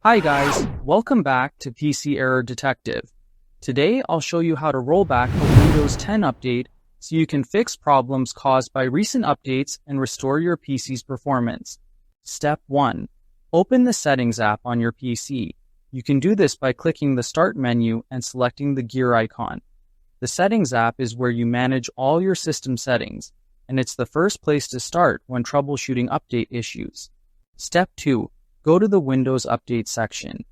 Hi guys, welcome back to PC Error Detective. Today I'll show you how to roll back a Windows 10 update so you can fix problems caused by recent updates and restore your PC's performance. Step 1. Open the Settings app on your PC. You can do this by clicking the Start menu and selecting the gear icon. The Settings app is where you manage all your system settings, and it's the first place to start when troubleshooting update issues. Step 2. Go to the Windows Update section.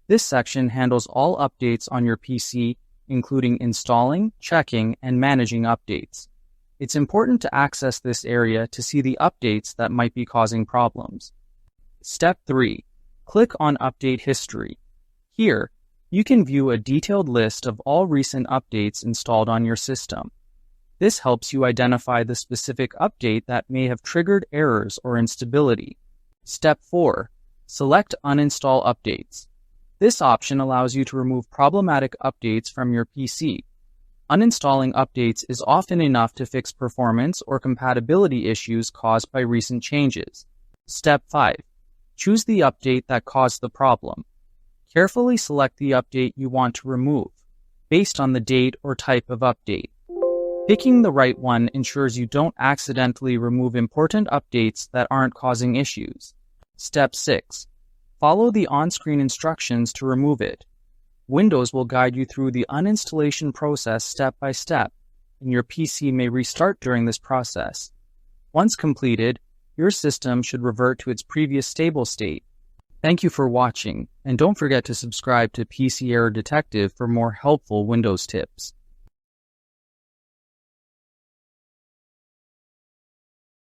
This section handles all updates on your PC, including installing, checking, and managing updates. It's important to access this area to see the updates that might be causing problems. Step 3. Click on Update History. Here, you can view a detailed list of all recent updates installed on your system. This helps you identify the specific update that may have triggered errors or instability. Step 4. Select Uninstall Updates. This option allows you to remove problematic updates from your PC. Uninstalling updates is often enough to fix performance or compatibility issues caused by recent changes. Step 5. Choose the update that caused the problem. Carefully select the update you want to remove, based on the date or type of update. Picking the right one ensures you don't accidentally remove important updates that aren't causing issues. Step 6. Follow the on-screen instructions to remove it. Windows will guide you through the uninstallation process step by step, and your PC may restart during this process. Once completed, your system should revert to its previous stable state. Thank you for watching, and don't forget to subscribe to PC Error Detective for more helpful Windows tips.